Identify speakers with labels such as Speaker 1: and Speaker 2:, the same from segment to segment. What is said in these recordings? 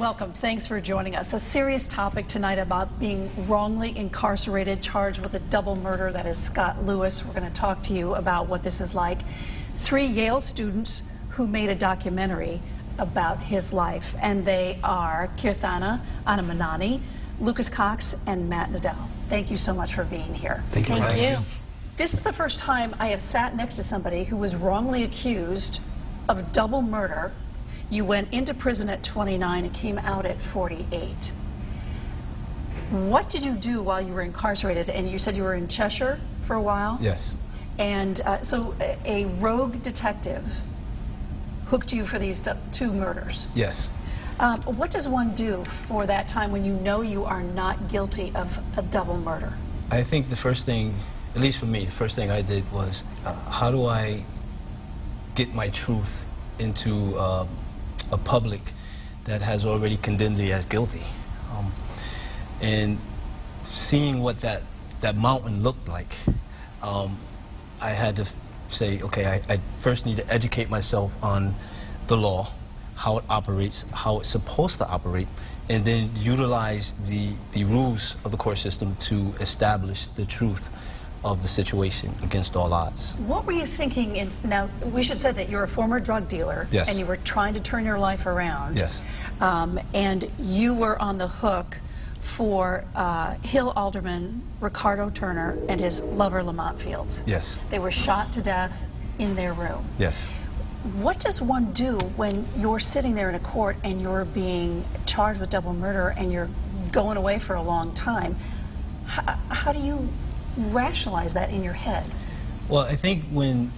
Speaker 1: welcome. Thanks for joining us. A serious topic tonight about being wrongly incarcerated, charged with a double murder. That is Scott Lewis. We're going to talk to you about what this is like. 3 Yale students who made a documentary about his life, and they are Kirthana Anamanani, Lucas Cox, and Matt Nadell. Thank you so much for being here.
Speaker 2: Thank you.
Speaker 3: Thank you.
Speaker 1: This is the first time I have sat next to somebody who was wrongly accused of double murder. You went into prison at 29 and came out at 48. What did you do while you were incarcerated? And you said you were in Cheshire for a while?
Speaker 2: Yes.
Speaker 1: And so a rogue detective hooked you for these 2 murders.
Speaker 2: Yes.
Speaker 1: What does one do for that time when you know you are not guilty of a double murder?
Speaker 2: I think the first thing, at least for me, the first thing I did was, how do I get my truth into a public that has already condemned me as guilty? And seeing what that mountain looked like, I had to say, okay, I first need to educate myself on the law, how it operates, how it's supposed to operate, and then utilize the rules of the court system to establish the truth of the situation against all odds.
Speaker 1: What were you thinking? Now, we should say that you're a former drug dealer,
Speaker 2: yes,
Speaker 1: and you were trying to turn your life around.
Speaker 2: Yes.
Speaker 1: And you were on the hook for Hill Alderman Ricardo Turner and his lover Lamont Fields.
Speaker 2: Yes.
Speaker 1: They were shot to death in their room.
Speaker 2: Yes.
Speaker 1: What does one do when you're sitting there in a court and you're being charged with double murder and you're going away for a long time? How do you rationalize that in your head?
Speaker 2: Well, I think when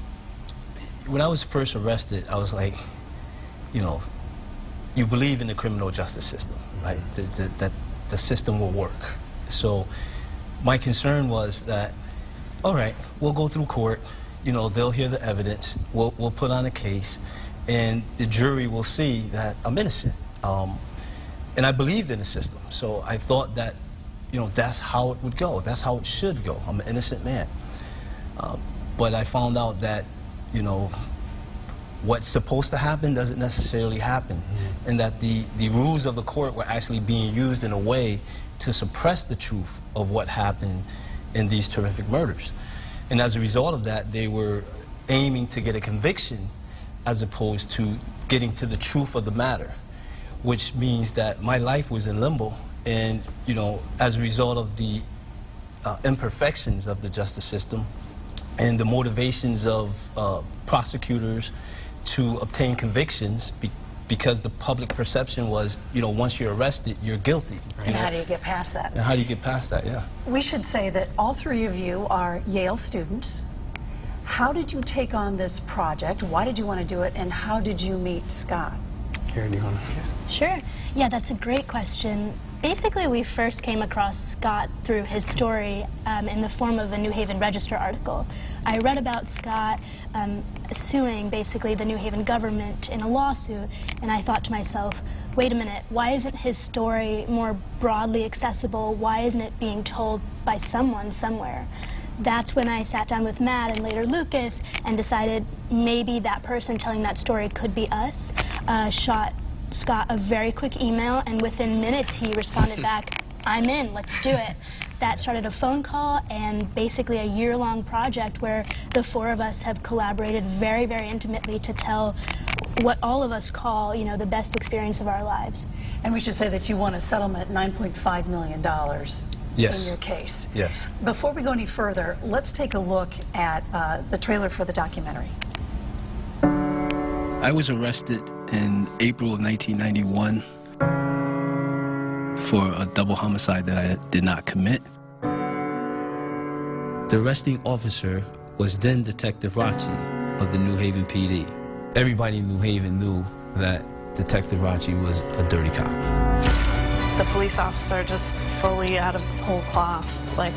Speaker 2: I was first arrested, I was like, you know, you believe in the criminal justice system, right? That the system will work. So my concern was that, all right, we'll go through court, you know, they'll hear the evidence, we'll put on a case, and the jury will see that I'm innocent. And I believed in the system, so I thought that, you know, that's how it would go, that's how it should go. I'm an innocent man. But I found out that, you know, what's supposed to happen doesn't necessarily happen, and that the rules of the court were actually being used in a way to suppress the truth of what happened in these terrific murders. And as a result of that, they were aiming to get a conviction as opposed to getting to the truth of the matter, which means that my life was in limbo. And, you know, as a result of the imperfections of the justice system and the motivations of prosecutors to obtain convictions, because the public perception was, you know, once you're arrested, you're guilty.
Speaker 1: And how do you get past that?
Speaker 2: And how do you get past that, yeah.
Speaker 1: We should say that all 3 of you are Yale students. How did you take on this project? Why did you want to do it? And how did you meet Scott?
Speaker 2: Karen, do you want to?
Speaker 3: Sure. Yeah, that's a great question. Basically, we first came across Scott through his story in the form of a New Haven Register article. I read about Scott suing basically the New Haven government in a lawsuit, and I thought to myself, wait a minute, why isn't his story more broadly accessible? Why isn't it being told by someone somewhere? That's when I sat down with Matt and later Lucas and decided maybe that person telling that story could be us. Shot Scott a very quick email, and within minutes he responded back, I'm in, let's do it. That started a phone call and basically a year-long project where the 4 of us have collaborated very, very intimately to tell what all of us call, you know, the best experience of our lives.
Speaker 1: And we should say that you won a settlement, $9.5 million
Speaker 2: Yes.
Speaker 1: in your case.
Speaker 2: Yes.
Speaker 1: Before we go any further, let's take a look at the trailer for the documentary.
Speaker 2: I was arrested in April of 1991 for a double homicide that I did not commit. The arresting officer was then Detective Rachi of the New Haven PD. Everybody in New Haven knew that Detective Rachi was a dirty cop.
Speaker 4: The police officer just fully out of whole cloth, like,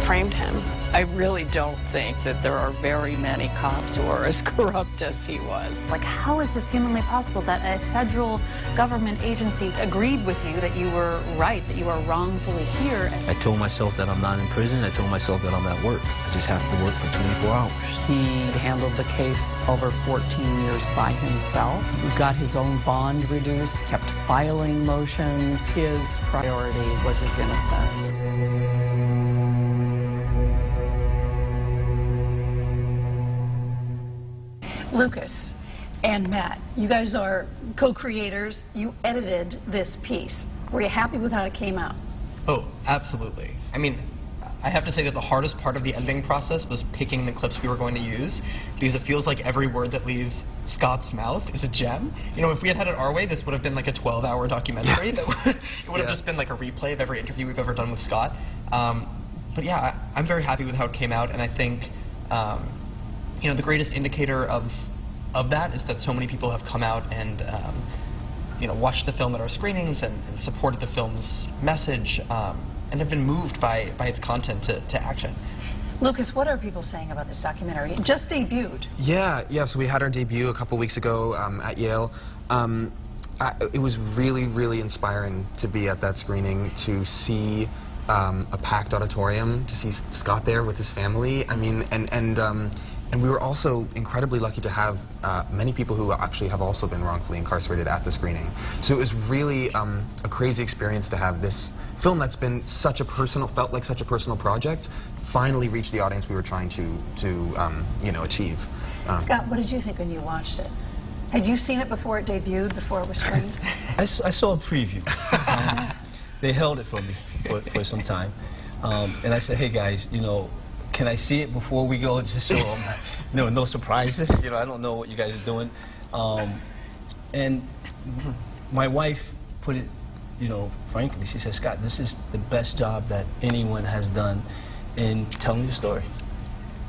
Speaker 4: framed him. I really don't think that there are very many cops who are as corrupt as he was.
Speaker 5: Like, how is this humanly possible that a federal government agency agreed with you that you were right, that you are wrongfully here?
Speaker 2: I told myself that I'm not in prison. I told myself that I'm at work. I just have to work for 24 hours.
Speaker 4: He handled the case over 14 years by himself. He got his own bond reduced, kept filing motions. His priority was his innocence.
Speaker 1: Lucas and Matt, you guys are co-creators. You edited this piece. Were you happy with how it came out?
Speaker 6: Oh, absolutely. I mean, I have to say that the hardest part of the editing process was picking the clips we were going to use, because it feels like every word that leaves Scott's mouth is a gem. You know, if we had had it our way, this would have been like a 12-hour documentary. It would have just been like a replay of every interview we've ever done with Scott. But yeah, I'm very happy with how it came out, and I think you know, the greatest indicator of that is that so many people have come out and you know, watched the film at our screenings and supported the film's message and have been moved by its content to action.
Speaker 1: Lucas, what are people saying about this documentary? It just debuted.
Speaker 7: Yeah, so we had our debut a couple weeks ago at Yale. It was really, really inspiring to be at that screening, to see a packed auditorium, to see Scott there with his family. I mean, and we were also incredibly lucky to have many people who actually have also been wrongfully incarcerated at the screening. So it was really a crazy experience to have this film that's been such a personal, felt like such a personal project, finally reach the audience we were trying to you know, achieve.
Speaker 1: Scott, what did you think when you watched it? Had you seen it before it debuted, before it was screened?
Speaker 2: I saw a preview. They held it for me for some time. And I said, hey guys, you know, can I see it before we go, just so you know, no surprises? You know, I don't know what you guys are doing. And my wife put it, you know, frankly, she said, Scott, this is the best job that anyone has done in telling the story.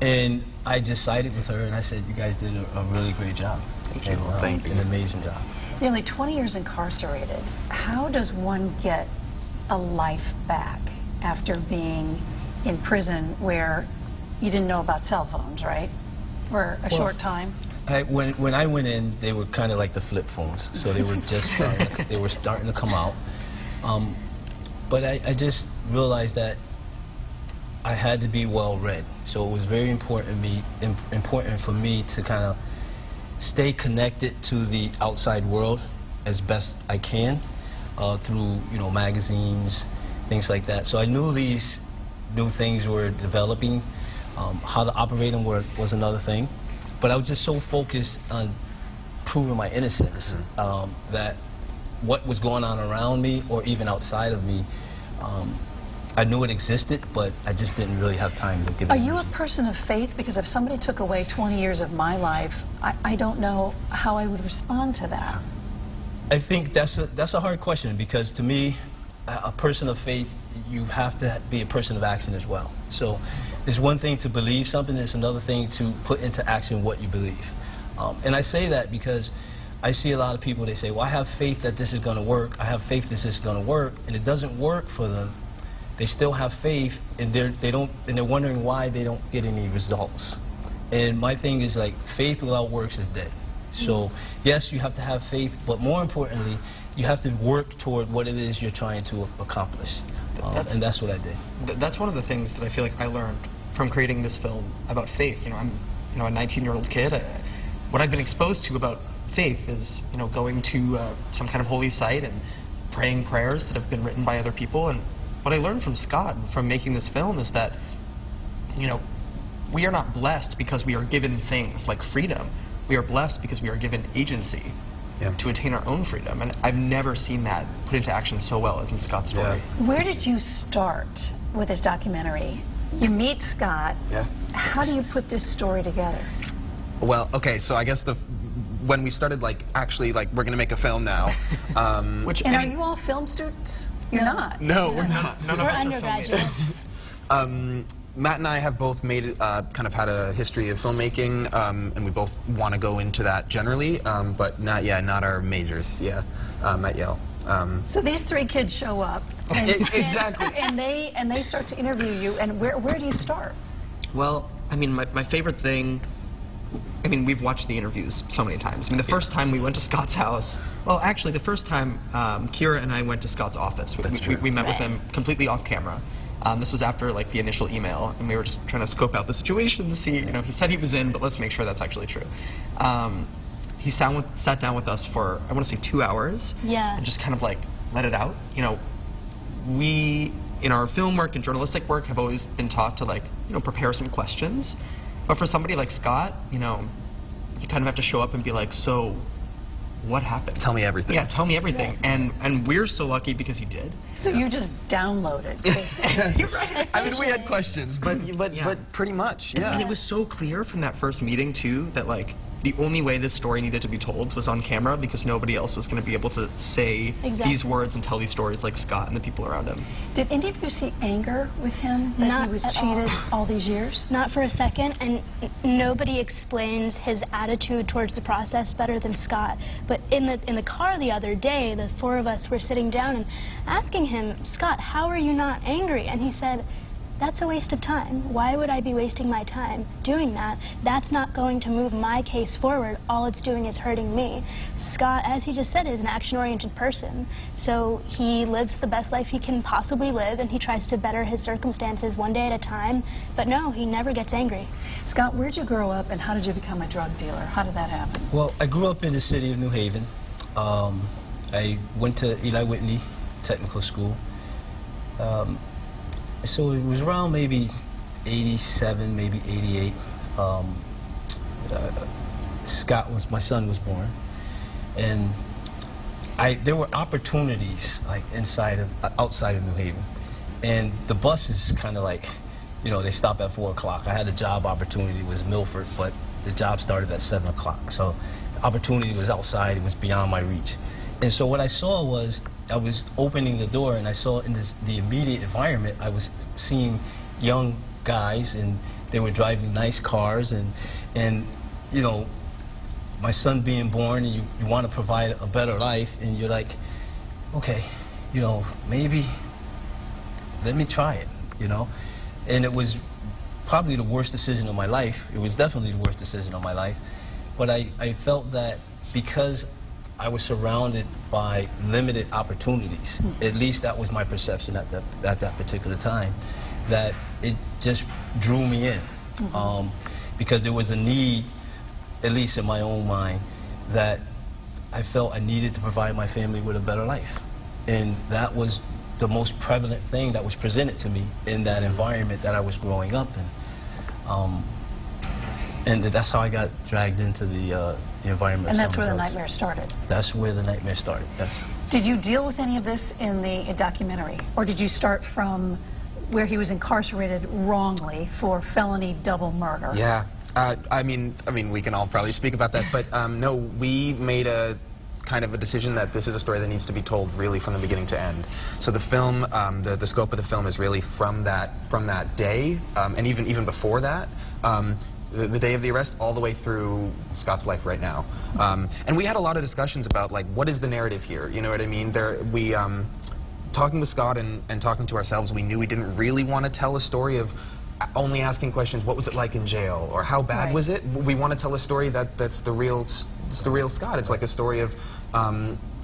Speaker 2: And I just sided with her, and I said, you guys did a really great job.
Speaker 7: Thank you. Thank you.
Speaker 2: An amazing job.
Speaker 1: Nearly 20 years incarcerated. How does one get a life back after being in prison where you didn't know about cell phones, right? For a short time?
Speaker 2: When I went in, they were kind of like the flip phones, so they were just starting to come out. But I just realized that I had to be well read, so it was very important for me to kind of stay connected to the outside world as best I can through, you know, magazines, things like that. So I knew these new things were developing. How to operate them was another thing. But I was just so focused on proving my innocence that what was going on around me or even outside of me, I knew it existed, but I just didn't really have time to give it.
Speaker 1: Are you a person of faith? Because if somebody took away 20 years of my life, I don't know how I would respond to that.
Speaker 2: I think that's a hard question, because to me, a person of faith, you have to be a person of action as well. So it's one thing to believe something, it's another thing to put into action what you believe. And I say that because I see a lot of people, they say, well, I have faith that this is going to work, I have faith this is going to work, and it doesn't work for them. They still have faith, and they're wondering why they don't get any results. And my thing is, like, faith without works is dead. So yes, you have to have faith, but more importantly, you have to work toward what it is you're trying to accomplish. And that's what I did.
Speaker 6: That's one of the things that I feel like I learned from creating this film about faith. You know, I'm a 19-year-old kid. What I've been exposed to about faith is, you know, going to some kind of holy site and praying prayers that have been written by other people. And what I learned from Scott and from making this film is that, you know, we are not blessed because we are given things like freedom. We are blessed because we are given agency to attain our own freedom. And I've never seen that put into action so well as in Scott's story.
Speaker 7: Yeah.
Speaker 1: Where did you start with this documentary? You meet Scott.
Speaker 7: Yeah.
Speaker 1: How do you put this story together?
Speaker 7: Well, okay, so I guess when we started, like, actually, like, we're going to make a film now.
Speaker 1: And are you all film students? You're not.
Speaker 7: No, we're not.
Speaker 6: None of us are filmmakers.
Speaker 7: Matt and I have both made, kind of had a history of filmmaking, and we both want to go into that generally, but not our majors, at Yale.
Speaker 1: So these three kids show up, and,
Speaker 7: Exactly.
Speaker 1: and they start to interview you, and where do you start?
Speaker 6: Well, I mean, my favorite thing, I mean, we've watched the interviews so many times. I mean, the first time we went to Scott's house, well, actually, the first time Kira and I went to Scott's office. We met with him completely off camera. This was after, like, the initial email, and we were just trying to scope out the situation and see, you know, he said he was in, but let's make sure that's actually true. He sat down with us for, I want to say, 2 hours.
Speaker 3: Yeah.
Speaker 6: And just kind of, like, let it out. You know, we, in our film work and journalistic work, have always been taught to, like, you know, prepare some questions. But for somebody like Scott, you know, you kind of have to show up and be like, so, what happened?
Speaker 7: Tell me everything.
Speaker 6: Yeah, tell me everything.
Speaker 3: Yeah.
Speaker 6: And we're so lucky because he did.
Speaker 1: So you just downloaded, basically.
Speaker 6: You're right.
Speaker 7: I mean, we had questions, but pretty much, yeah.
Speaker 6: And it was so clear from that first meeting, too, that, like, the only way this story needed to be told was on camera because nobody else was going to be able to say these words and tell these stories like Scott and the people around him.
Speaker 1: Did any of you see anger with him that
Speaker 3: Not
Speaker 1: he was
Speaker 3: at
Speaker 1: cheated
Speaker 3: all.
Speaker 1: all these years?
Speaker 3: Not for a second, and nobody explains his attitude towards the process better than Scott. But in the car the other day, the four of us were sitting down and asking him, Scott, how are you not angry? And he said, that's a waste of time. Why would I be wasting my time doing that? That's not going to move my case forward. All it's doing is hurting me. Scott, as he just said, is an action-oriented person. So he lives the best life he can possibly live, and he tries to better his circumstances one day at a time. But no, he never gets angry.
Speaker 1: Scott, where'd you grow up, and how did you become a drug dealer? How did that happen?
Speaker 2: Well, I grew up in the city of New Haven. I went to Eli Whitney Technical School. So it was around maybe 87, maybe 88. My son was born. And there were opportunities like outside of New Haven. And the buses kind of like, you know, they stop at 4 o'clock. I had a job opportunity, it was Milford, but the job started at 7 o'clock. So the opportunity was outside, it was beyond my reach. And so what I saw was, I was opening the door and I saw in the immediate environment, I was seeing young guys and they were driving nice cars and you know, my son being born and you want to provide a better life and you're like, okay, you know, maybe let me try it, you know? And it was probably the worst decision of my life. It was definitely the worst decision of my life. But I felt that because I was surrounded by limited opportunities. At least that was my perception at that particular time, that it just drew me in. Because there was a need, at least in my own mind, that I felt I needed to provide my family with a better life. And that was the most prevalent thing that was presented to me in that environment that I was growing up in. And that's how I got dragged into the environment.
Speaker 1: And that's where the nightmare started.
Speaker 2: That's where the nightmare started, yes.
Speaker 1: Did you deal with any of this in the documentary? Or did you start from where he was incarcerated wrongly for felony double murder?
Speaker 7: Yeah. I mean, we can all probably speak about that, but no, we made a kind of a decision that this is a story that needs to be told really from the beginning to end. So the film, the scope of the film is really from that day, and even before that. The day of the arrest all the way through Scott's life right now. And we had a lot of discussions about, like, what is the narrative here? You know what I mean? Talking with Scott and talking to ourselves, we knew we didn't really want to tell a story of only asking questions, what was it like in jail? Or how bad was it? We want to tell a story that's the real Scott. It's like a story of,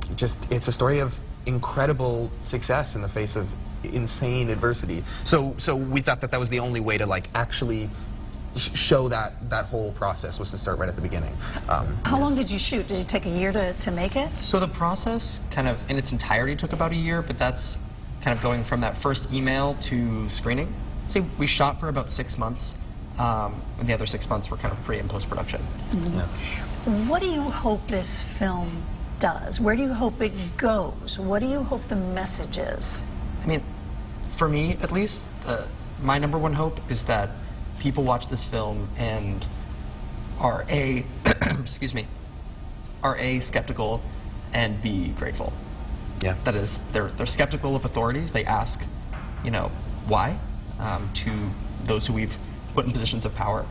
Speaker 7: it's a story of incredible success in the face of insane adversity. So we thought that was the only way to, like, actually show that whole process, was to start right at the beginning.
Speaker 1: How long did you shoot? Did it take a year to make it?
Speaker 6: So the process kind of in its entirety took about a year, but that's kind of going from that first email to screening. I'd say we shot for about 6 months, and the other 6 months were kind of pre and post-production.
Speaker 2: Yeah.
Speaker 1: What do you hope this film does? Where do you hope it goes? What do you hope the message is?
Speaker 6: I mean, for me at least, my number one hope is that people watch this film and are excuse me, are skeptical and B, grateful.
Speaker 7: Yeah.
Speaker 6: That is, they're skeptical of authorities. They ask, you know, why, to those who we've put in positions of power.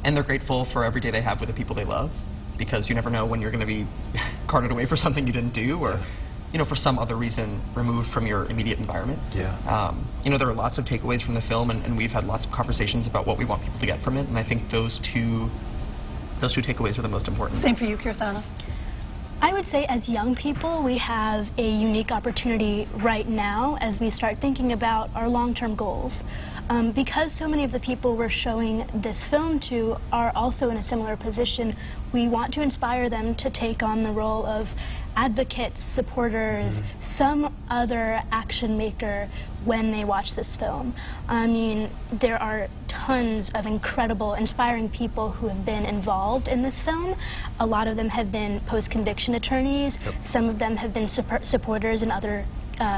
Speaker 6: And they're grateful for every day they have with the people they love, because you never know when you're going to be carted away for something you didn't do, or you know, for some other reason, removed from your immediate environment.
Speaker 7: Yeah.
Speaker 6: You know, there are lots of takeaways from the film, and we've had lots of conversations about what we want people to get from it, and I think those two takeaways are the most important.
Speaker 1: Same for you, Kirthana?
Speaker 3: I would say as young people, we have a unique opportunity right now as we start thinking about our long-term goals. Because so many of the people we're showing this film to are also in a similar position, we want to inspire them to take on the role of advocates, supporters, some other action maker when they watch this film. I mean, there are tons of incredible, inspiring people who have been involved in this film. A lot of them have been post-conviction attorneys. Some of them have been supporters in other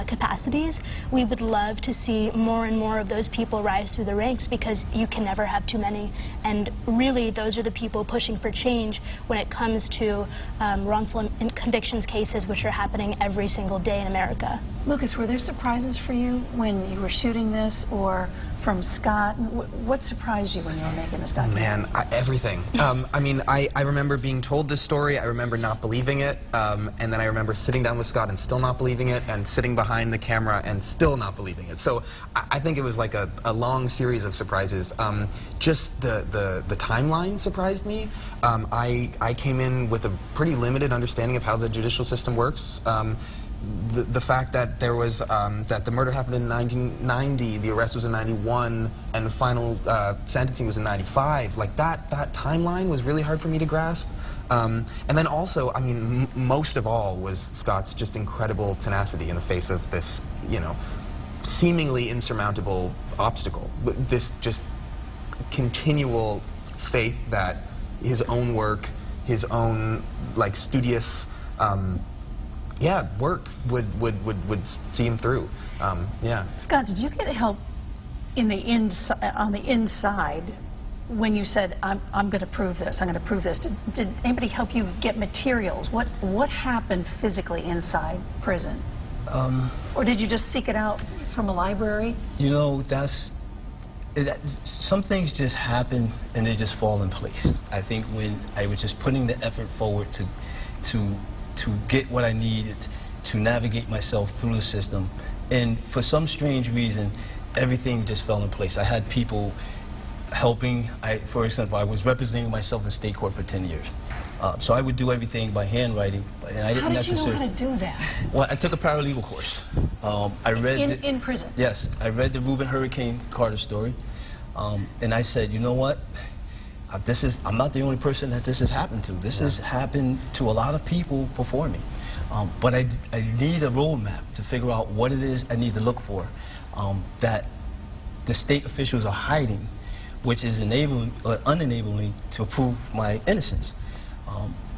Speaker 3: capacities. We would love to see more and more of those people rise through the ranks, because you can never have too many. And really, those are the people pushing for change when it comes to wrongful convictions cases, which are happening every single day in America.
Speaker 1: Lucas, were there surprises for you when you were shooting this, or from Scott? What surprised you when you were making this documentary?
Speaker 7: Man, everything. I mean, I remember being told this story, I remember not believing it, and then I remember sitting down with Scott and still not believing it, and sitting behind the camera and still not believing it. So I think it was like a long series of surprises. Just the timeline surprised me. I came in with a pretty limited understanding of how the judicial system works. The fact that there was that the murder happened in 1990, the arrest was in 91, and the final sentencing was in 95. Like that timeline was really hard for me to grasp. And then also, I mean, most of all was Scott's just incredible tenacity in the face of this, you know, seemingly insurmountable obstacle. This just continual faith that his own work, his own like studious. Yeah, work would see him through. Yeah.
Speaker 1: Scott, did you get help on the inside when you said, I'm going to prove this, I'm going to prove this? Did anybody help you get materials? What happened physically inside prison? Or did you just seek it out from a library?
Speaker 2: You know, some things just happen and they just fall in place. I think when I was just putting the effort forward to get what I needed to navigate myself through the system, and for some strange reason, everything just fell in place. I had people helping. For example, I was representing myself in state court for 10 years. So I would do everything by handwriting, and I didn't necessarily.
Speaker 1: How did you know how to do that?
Speaker 2: Well, I took a paralegal course. I read
Speaker 1: in prison.
Speaker 2: Yes, I read the Reuben Hurricane Carter story, and I said, you know what? I'm not the only person that this has happened to. This has happened to a lot of people before me. But I need a roadmap to figure out what it is I need to look for that the state officials are hiding, which is unenabling to prove my innocence.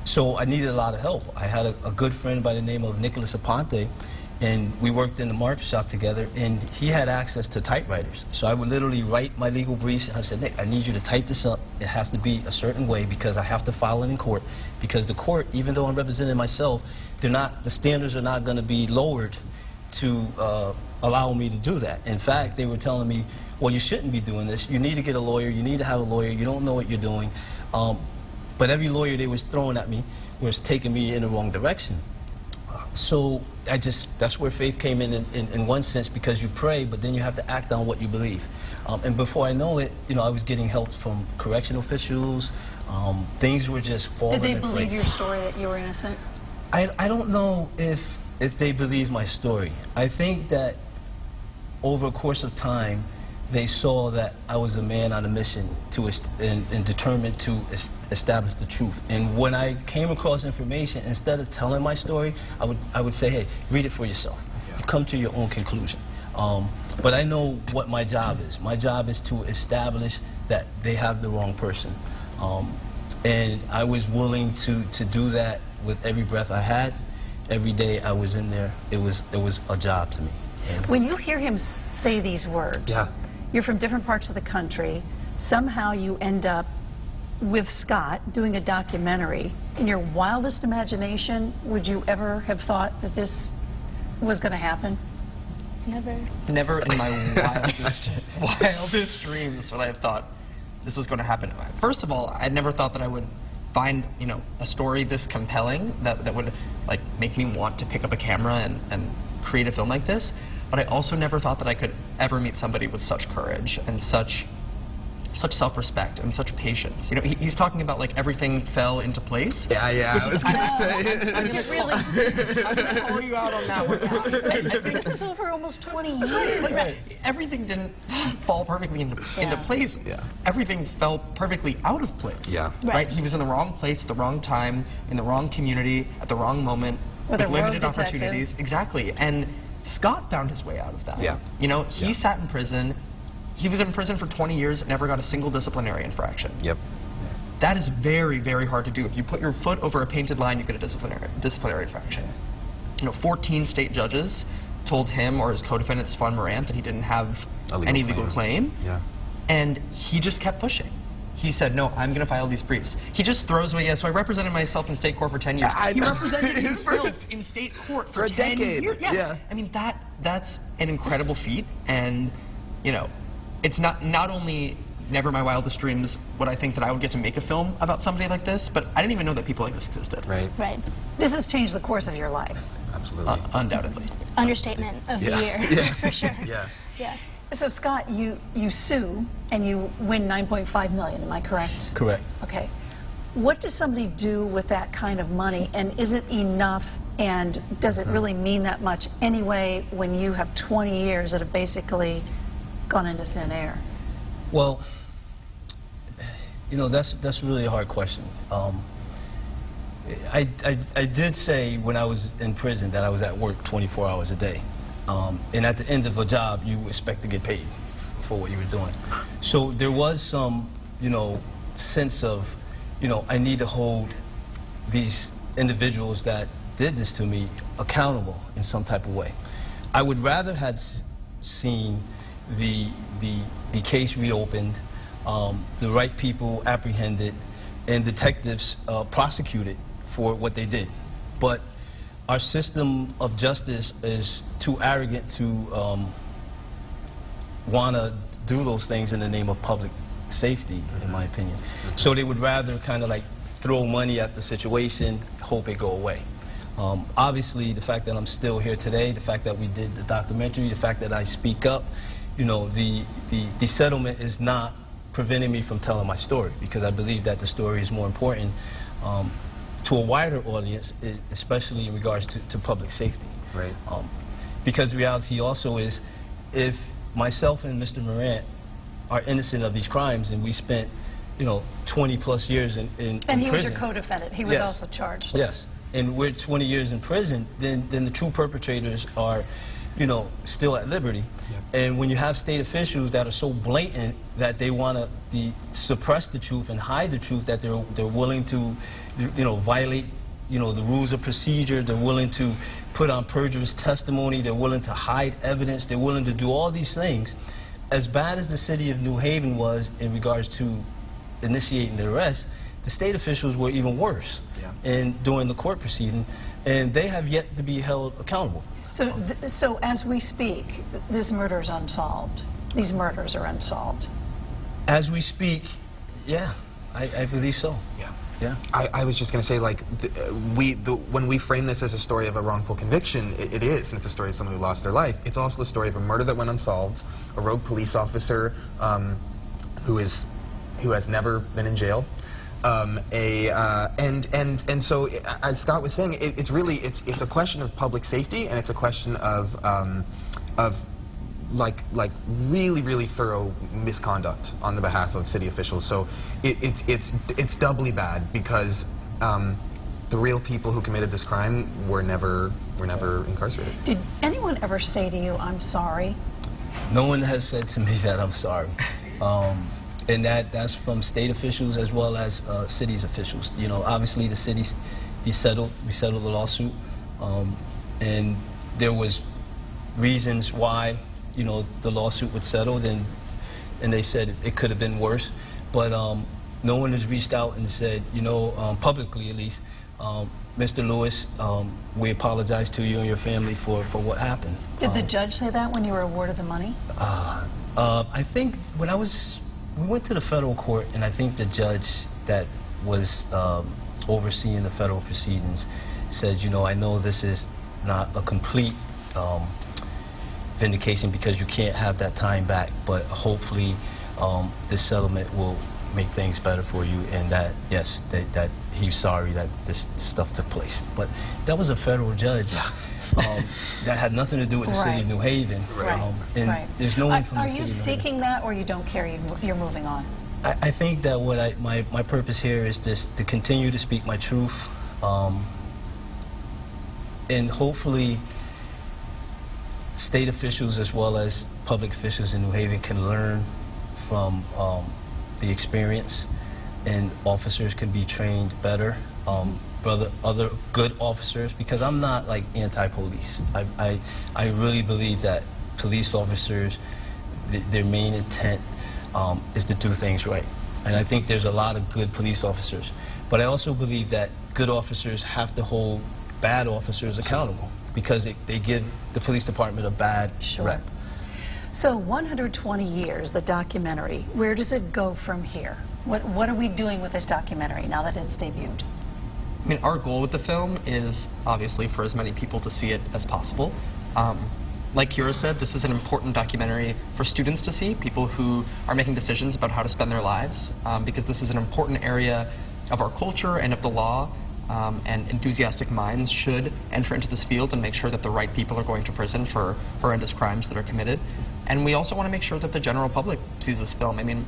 Speaker 2: So I needed a lot of help. I had a good friend by the name of Nicholas Aponte, and we worked in the market shop together, and he had access to typewriters. So I would literally write my legal briefs, and I said, Nick, I need you to type this up. It has to be a certain way because I have to file it in court. Because the court, even though I'm representing myself, the standards are not going to be lowered to allow me to do that. In fact, they were telling me, well, you shouldn't be doing this. You need to get a lawyer. You need to have a lawyer. You don't know what you're doing. But every lawyer they was throwing at me was taking me in the wrong direction. So that's where faith came in one sense, because you pray, but then you have to act on what you believe. And before I know it, you know, I was getting help from correctional officials. Things were just falling in place.
Speaker 1: Did they believe your story that you were innocent?
Speaker 2: I don't know if they believe my story. I think that over a course of time, they saw that I was a man on a mission and determined to establish the truth. And when I came across information, instead of telling my story, I would say, hey, read it for yourself. You come to your own conclusion. But I know what my job is. My job is to establish that they have the wrong person. And I was willing to do that with every breath I had. Every day I was in there, it was a job to me. And
Speaker 1: when you hear him say these words, you're from different parts of the country, somehow you end up with Scott doing a documentary. In your wildest imagination, would you ever have thought that this was going to happen?
Speaker 3: Never.
Speaker 6: Never in my wildest dreams would I have thought this was going to happen. First of all, I never thought that I would find, you know, a story this compelling that would like make me want to pick up a camera and create a film like this. But I also never thought that I could ever meet somebody with such courage and such self-respect and such patience. You know, he's talking about like everything fell into place.
Speaker 7: Yeah, I was gonna say.
Speaker 6: I'm gonna call you out on that one.
Speaker 1: This is over almost 20 years.
Speaker 6: Like, everything didn't fall perfectly into place.
Speaker 7: Yeah.
Speaker 6: Everything fell perfectly out of place.
Speaker 7: Yeah.
Speaker 6: Right. He was in the wrong place at the wrong time, in the wrong community, at the wrong moment,
Speaker 1: With a rogue
Speaker 6: limited
Speaker 1: detective.
Speaker 6: opportunities. Exactly. And Scott found his way out of that.
Speaker 7: Yeah.
Speaker 6: You know, he sat in prison. He was in prison for 20 years and never got a single disciplinary infraction.
Speaker 7: Yep.
Speaker 6: That is very, very hard to do. If you put your foot over a painted line, you get a disciplinary infraction. You know, 14 state judges told him or his co-defendant, Stefan Morant, that he didn't have any legal claim.
Speaker 7: Yeah.
Speaker 6: And he just kept pushing. He said, no, I'm going to file these briefs. He just throws away, so I represented myself in state court for 10 years. He represented himself in state court for
Speaker 7: a
Speaker 6: 10
Speaker 7: decade.
Speaker 6: years. Yeah. I mean, that's an incredible feat. And, you know, it's not only never my wildest dreams would I think that I would get to make a film about somebody like this, but I didn't even know that people like this existed.
Speaker 7: Right.
Speaker 3: Right.
Speaker 1: This has changed the course of your life.
Speaker 7: Absolutely.
Speaker 6: Undoubtedly.
Speaker 3: Understatement of the year, for sure.
Speaker 7: Yeah.
Speaker 3: Yeah.
Speaker 1: So Scott, you sue and you win $9.5 million, am I correct?
Speaker 2: Correct.
Speaker 1: Okay. What does somebody do with that kind of money, and is it enough, and does it really mean that much anyway when you have 20 years that have basically gone into thin air?
Speaker 2: Well, you know, that's really a hard question. I did say when I was in prison that I was at work 24 hours a day. And at the end of a job, you expect to get paid for what you were doing. So there was some, you know, sense of, you know, I need to hold these individuals that did this to me accountable in some type of way. I would rather have seen the case reopened, the right people apprehended, and detectives prosecuted for what they did. But our system of justice is too arrogant to want to do those things in the name of public safety, in my opinion. So they would rather kind of like throw money at the situation, hope it go away. Obviously, the fact that I'm still here today, the fact that we did the documentary, the fact that I speak up, you know, the settlement is not preventing me from telling my story, because I believe that the story is more important to a wider audience, especially in regards to public safety.
Speaker 7: Right.
Speaker 2: Because the reality also is, if myself and Mr. Morant are innocent of these crimes, and we spent, you know, 20+ years in
Speaker 1: And he was
Speaker 2: prison,
Speaker 1: your co-defendant. He was
Speaker 2: Yes.
Speaker 1: also charged.
Speaker 2: Yes, and we're 20 years in prison, then the true perpetrators are, you know, still at liberty.
Speaker 7: Yep.
Speaker 2: And when you have state officials that are so blatant that they want to suppress the truth and hide the truth, that they're willing to, you know, violate, you know, the rules of procedure, they're willing to put on perjurious testimony, they're willing to hide evidence, they're willing to do all these things. As bad as the city of New Haven was in regards to initiating the arrest, the state officials were even worse during the court proceeding, and they have yet to be held accountable.
Speaker 1: So as we speak, this murder is unsolved. These murders are unsolved.
Speaker 2: As we speak, yeah, I believe so.
Speaker 7: Yeah.
Speaker 2: Yeah.
Speaker 7: I was just going to say, like, when we frame this as a story of a wrongful conviction, it is, and it's a story of someone who lost their life. It's also the story of a murder that went unsolved, a rogue police officer who has never been in jail, and so, as Scott was saying, it's really it's a question of public safety, and it's a question of like really thorough misconduct on the behalf of city officials. So it's doubly bad because the real people who committed this crime were never incarcerated.
Speaker 1: Did anyone ever say to you, "I'm sorry"?
Speaker 2: No one has said to me that I'm sorry. And that's from state officials as well as city's officials. You know, obviously the city, we settled the lawsuit, and there was reasons why, you know, the lawsuit was settled, and they said it could have been worse, but no one has reached out and said, you know, publicly at least, Mr. Lewis, we apologize to you and your family for what happened.
Speaker 1: Did the judge say that when you were awarded the money?
Speaker 2: I think when we went to the federal court, and I think the judge that was overseeing the federal proceedings said, you know, I know this is not a complete vindication because you can't have that time back, but hopefully this settlement will make things better for you, and that, yes, that he's sorry that this stuff took place. But that was a federal judge. That had nothing to do with the city of New Haven. And there's no one from the city.
Speaker 1: Are you seeking that, or you don't care, you're moving on?
Speaker 2: I think that what my purpose here is just to continue to speak my truth, and hopefully state officials as well as public officials in New Haven can learn from the experience, and officers can be trained better, other good officers, because I'm not like anti-police. I really believe that police officers, their main intent is to do things right. And I think there's a lot of good police officers. But I also believe that good officers have to hold bad officers accountable, because they give the police department a bad rep.
Speaker 1: So 120 years, the documentary, where does it go from here? What are we doing with this documentary now that it's debuted?
Speaker 6: I mean, our goal with the film is obviously for as many people to see it as possible. Like Kira said, this is an important documentary for students to see, people who are making decisions about how to spend their lives, because this is an important area of our culture and of the law, and enthusiastic minds should enter into this field and make sure that the right people are going to prison for horrendous crimes that are committed. And we also want to make sure that the general public sees this film. I mean,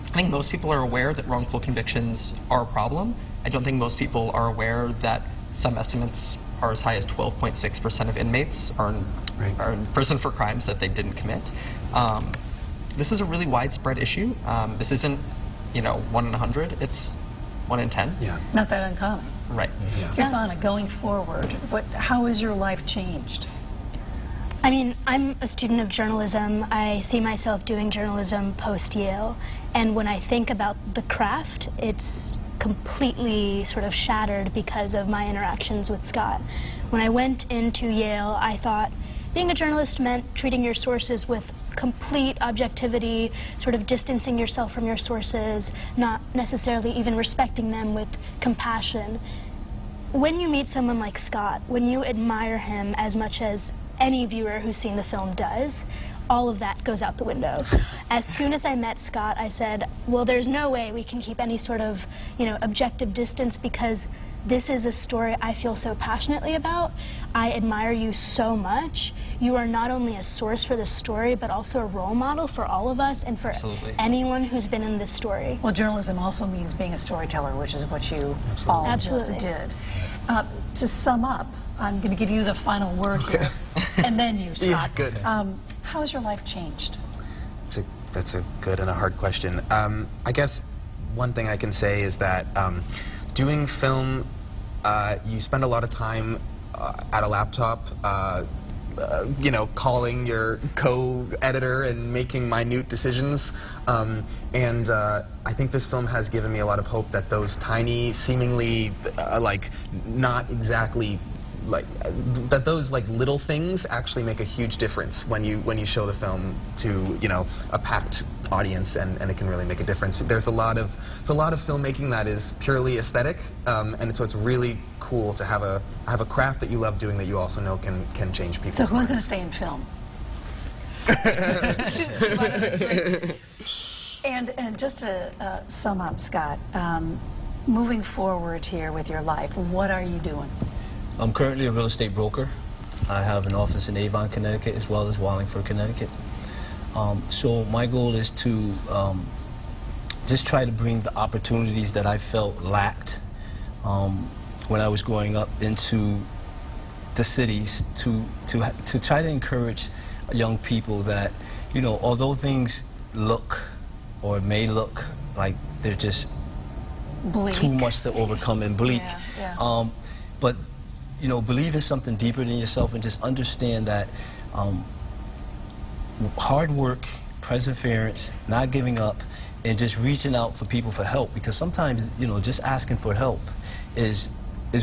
Speaker 6: I think most people are aware that wrongful convictions are a problem. I don't think most people are aware that some estimates are as high as 12.6% of inmates are in prison for crimes that they didn't commit. This is a really widespread issue. This isn't, you know, 1 in 100, it's 1 in 10.
Speaker 7: Yeah.
Speaker 1: Not that uncommon.
Speaker 6: Right.
Speaker 1: Irfana, going forward, how has your life changed?
Speaker 3: I mean, I'm a student of journalism. I see myself doing journalism post-Yale. And when I think about the craft, it's completely sort of shattered because of my interactions with Scott. When I went into Yale, I thought being a journalist meant treating your sources with complete objectivity, sort of distancing yourself from your sources, not necessarily even respecting them with compassion. When you meet someone like Scott, when you admire him as much as any viewer who's seen the film does, all of that goes out the window. As soon as I met Scott, I said, well, there's no way we can keep any sort of, you know, objective distance, because this is a story I feel so passionately about. I admire you so much. You are not only a source for the story, but also a role model for all of us and for anyone who's been in this story.
Speaker 1: Well, journalism also means being a storyteller, which is what you all just did. To sum up, I'm going to give you the final word here, and then you, Scott.
Speaker 7: Yeah, good.
Speaker 1: How has your life changed?
Speaker 7: That's a good and a hard question. I guess one thing I can say is that doing film, you spend a lot of time at a laptop, you know, calling your co-editor and making minute decisions. And I think this film has given me a lot of hope that those tiny, seemingly like not exactly like that those like little things actually make a huge difference when you show the film to, you know, a packed audience, and it can really make a difference. There's a lot of filmmaking that is purely aesthetic, and so it's really cool to have a craft that you love doing that you also know can change people's
Speaker 1: So who's
Speaker 7: minds.
Speaker 1: going to stay in film? And just to sum up, Scott, moving forward here with your life, what are you doing?
Speaker 2: I'm currently a real estate broker. I have an office in Avon, Connecticut, as well as Wallingford, Connecticut. So my goal is to just try to bring the opportunities that I felt lacked when I was growing up into the cities, to try to encourage young people that, you know, although things look or may look like they're just
Speaker 1: Bleak.
Speaker 2: too much to overcome and bleak, but you know, believe in something deeper than yourself, and just understand that hard work, perseverance, not giving up, and just reaching out for people for help, because sometimes, you know, just asking for help is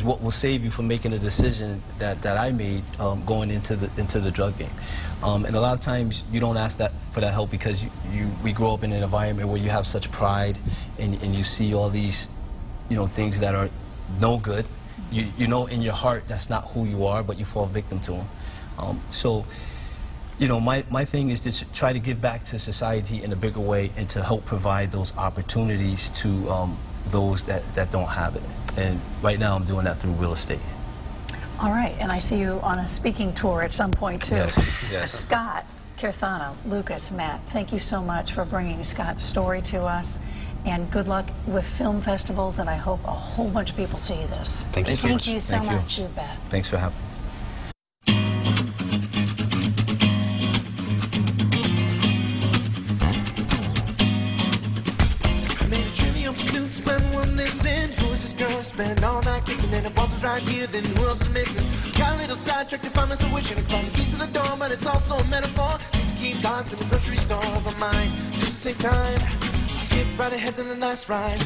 Speaker 2: what will save you from making a decision that I made going into the drug game. And a lot of times you don't ask for that help because we grow up in an environment where you have such pride, and you see all these, you know, things that are no good. you know in your heart that's not who you are, but you fall victim to them. So, you know, my thing is to try to give back to society in a bigger way and to help provide those opportunities to those that don't have it. And right now I'm doing that through real estate.
Speaker 1: All right, and I see you on a speaking tour at some point too.
Speaker 2: Yes.
Speaker 1: Scott, Kirthana, Lucas, Matt, thank you so much for bringing Scott's story to us. And good luck with film festivals, and I hope a whole bunch of people see this.
Speaker 7: Thank you so much.
Speaker 3: Thank you so much.
Speaker 1: You bet.
Speaker 2: Thanks for having me.
Speaker 8: Spend all night kissing and the bumper's right here, then who else is missing? Got a little sidetracked if I'm so wishing to find the keys to the door, but it's also a metaphor. Need to keep locked in the grocery store of my mind. Just the same time, skip right ahead to the last ride.